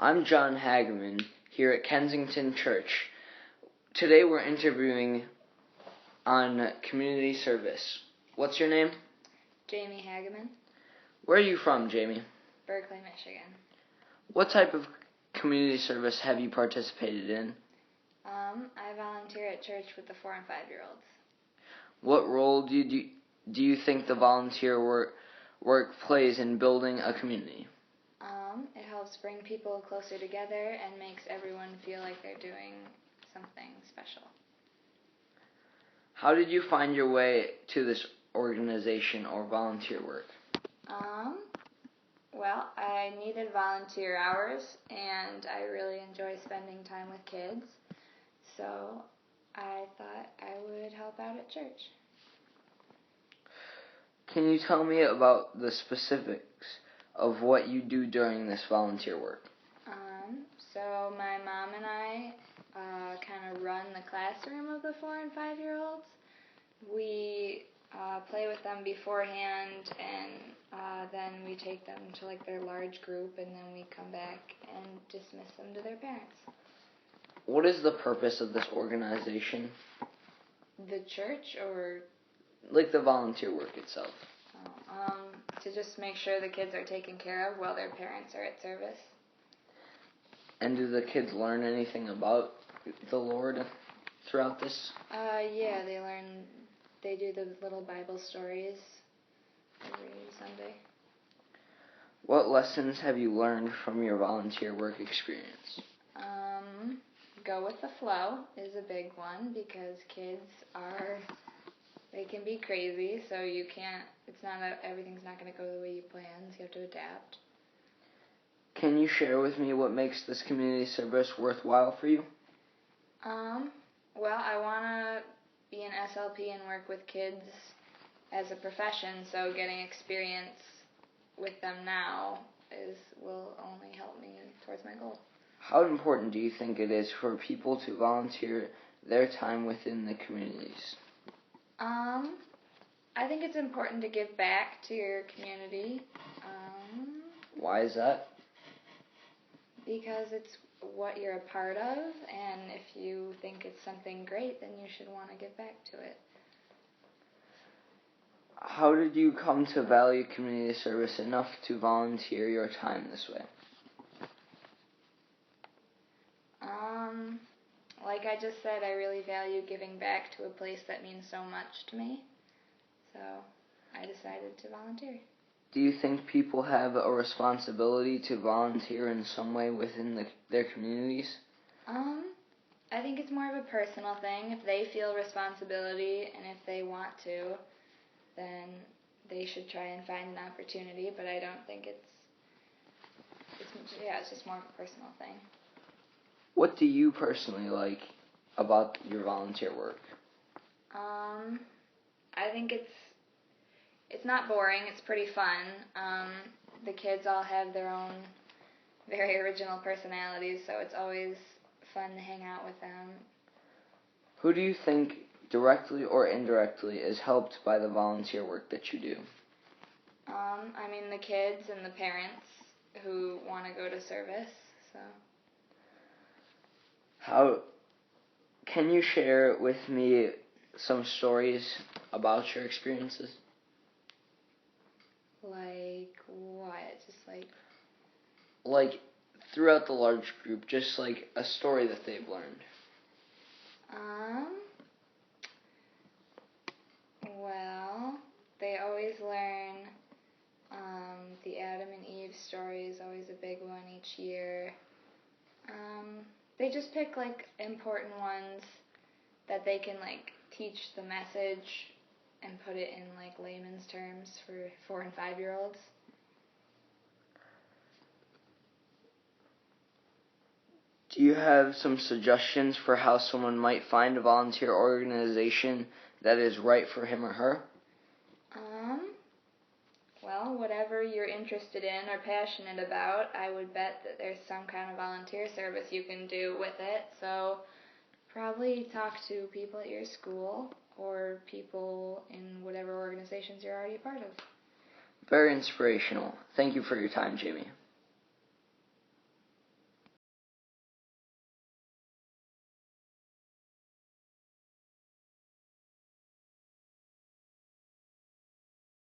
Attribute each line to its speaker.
Speaker 1: I'm John Hageman here at Kensington Church. Today we're interviewing on community service. What's your name?
Speaker 2: Jamie Hageman.
Speaker 1: Where are you from, Jamie?
Speaker 2: Berkeley, Michigan.
Speaker 1: What type of community service have you participated in?
Speaker 2: I volunteer at church with the 4 and 5-year-olds.
Speaker 1: What role do you think the volunteer work plays in building a community?
Speaker 2: It helps bring people closer together and makes everyone feel like they're doing something special.
Speaker 1: How did you find your way to this organization or volunteer work?
Speaker 2: Well, I needed volunteer hours, and I really enjoy spending time with kids, so I thought I would help out at church.
Speaker 1: Can you tell me about the specifics of what you do during this volunteer work?
Speaker 2: So my mom and I kind of run the classroom of the 4 and 5-year-olds. We play with them beforehand, and then we take them to like their large group, and then we come back and dismiss them to their parents.
Speaker 1: What is the purpose of this organization?
Speaker 2: The church, or
Speaker 1: like the volunteer work itself?
Speaker 2: To just make sure the kids are taken care of while their parents are at service.
Speaker 1: And do the kids learn anything about the Lord throughout this?
Speaker 2: Yeah, they do the little Bible stories every Sunday.
Speaker 1: What lessons have you learned from your volunteer work experience?
Speaker 2: Go with the flow is a big one, because kids they can be crazy, so everything's not going to go the way you planned, so you have to adapt.
Speaker 1: Can you share with me what makes this community service worthwhile for you?
Speaker 2: Well, I want to be an SLP and work with kids as a profession, so getting experience with them now will only help me towards my goal.
Speaker 1: How important do you think it is for people to volunteer their time within the communities?
Speaker 2: I think it's important to give back to your community.
Speaker 1: Why is that?
Speaker 2: Because it's what you're a part of, and if you think it's something great, then you should want to give back to it.
Speaker 1: How did you come to value community service enough to volunteer your time this way?
Speaker 2: Like I just said, I really value giving back to a place that means so much to me, so I decided to volunteer.
Speaker 1: Do you think people have a responsibility to volunteer in some way within their communities?
Speaker 2: I think it's more of a personal thing. If they feel responsibility and if they want to, then they should try and find an opportunity, but I don't think it's just more of a personal thing.
Speaker 1: What do you personally like about your volunteer work?
Speaker 2: I think it's not boring. It's pretty fun. The kids all have their own very original personalities, so it's always fun to hang out with them.
Speaker 1: Who do you think, directly or indirectly, is helped by the volunteer work that you do?
Speaker 2: The kids and the parents who want to go to service. So.
Speaker 1: Can you share with me some stories about your experiences?
Speaker 2: Like what? Just
Speaker 1: like throughout the large group, just like a story that they've learned.
Speaker 2: Well, they always learn the Adam and Eve story is always a big one each year. They just pick like important ones that they can like teach the message and put it in like layman's terms for 4 and 5-year-olds.
Speaker 1: Do you have some suggestions for how someone might find a volunteer organization that is right for him or her?
Speaker 2: Well, whatever you're interested in or passionate about, I would bet that there's some kind of volunteer service you can do with it. So probably talk to people at your school or people in whatever organizations you're already a part of.
Speaker 1: Very inspirational. Thank you for your time, Jamie.